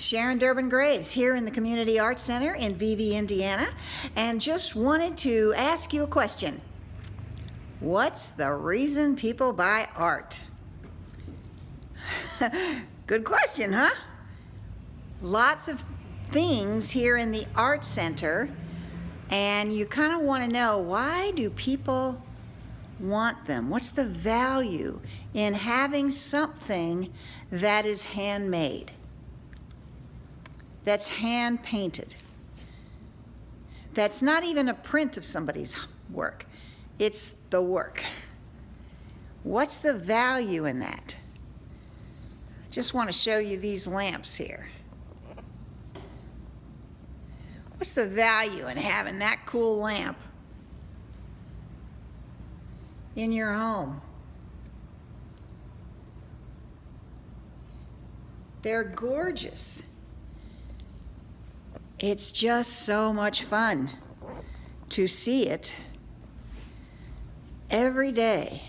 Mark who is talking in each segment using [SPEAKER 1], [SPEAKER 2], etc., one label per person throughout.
[SPEAKER 1] Sharon Durbin Graves here in the Community Arts Center in Vevay, Indiana, and just wanted to ask you a question. What's the reason people buy art? Good question, huh? Lots of things here in the Art Center, and you kind of want to know, why do people want them? What's the value in having something that is handmade, that's hand painted, that's not even a print of somebody's work, it's the work? What's the value in that? I just want to show you these lamps here. What's the value in having that cool lamp in your home? They're gorgeous. It's just so much fun to see it every day.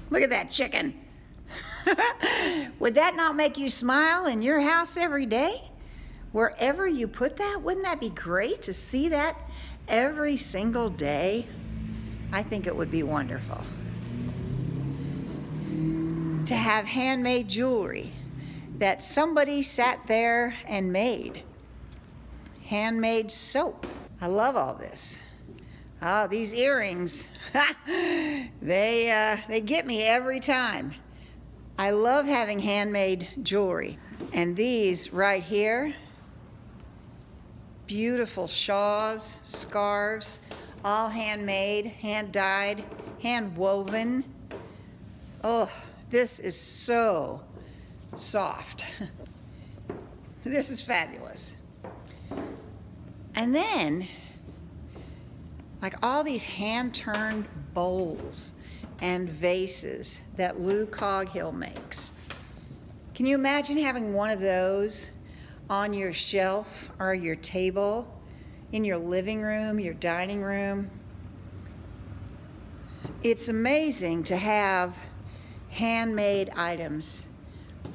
[SPEAKER 1] Look at that chicken. Would that not make you smile in your house every day? Wherever you put that, wouldn't that be great to see that every single day? I think it would be wonderful. To have handmade jewelry that somebody sat there and made. Handmade soap. I love all this. Oh, these earrings, they get me every time. I love having handmade jewelry. And these right here, beautiful shawls, scarves, all handmade, hand-dyed, hand-woven. Oh, this is so soft. This is fabulous. And then, like all these hand-turned bowls and vases that Lou Coghill makes. Can you imagine having one of those on your shelf or your table in your living room, your dining room? It's amazing to have handmade items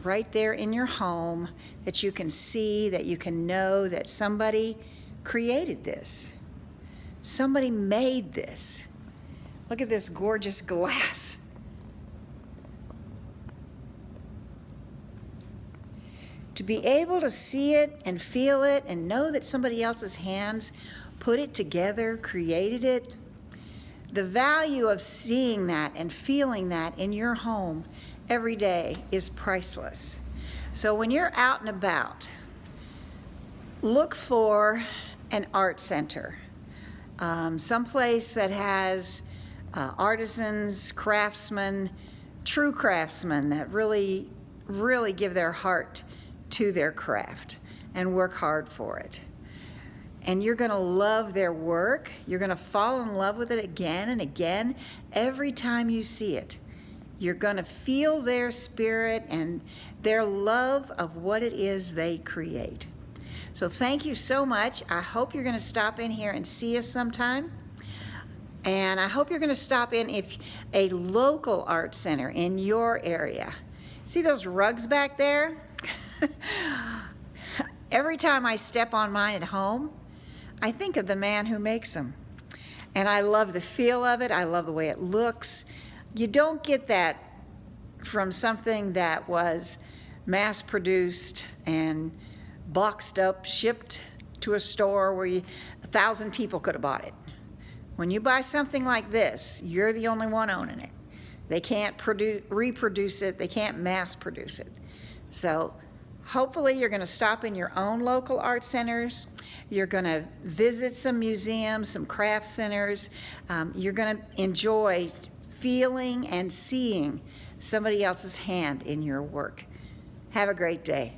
[SPEAKER 1] right there in your home that you can see, that you can know that somebody created this. Somebody made this. Look at this gorgeous glass. To be able to see it and feel it and know that somebody else's hands put it together, created it, the value of seeing that and feeling that in your home every day is priceless. So when you're out and about, look for an art center, someplace that has artisans, craftsmen, true craftsmen that really give their heart to their craft and work hard for it. And you're going to love their work. You're going to fall in love with it again and again every time you see it. You're going to feel their spirit and their love of what it is they create. So thank you so much. I hope you're going to stop in here and see us sometime. And I hope you're going to stop in if a local art center in your area. See those rugs back there? Every time I step on mine at home, I think of the man who makes them. And I love the feel of it. I love the way it looks. You don't get that from something that was mass-produced and boxed up, shipped to a store where 1,000 people could have bought it. When you buy something like this, you're the only one owning it. They can't reproduce it. They can't mass produce it. So hopefully you're going to stop in your own local art centers. You're going to visit some museums, some craft centers. You're going to enjoy feeling and seeing somebody else's hand in your work. Have a great day.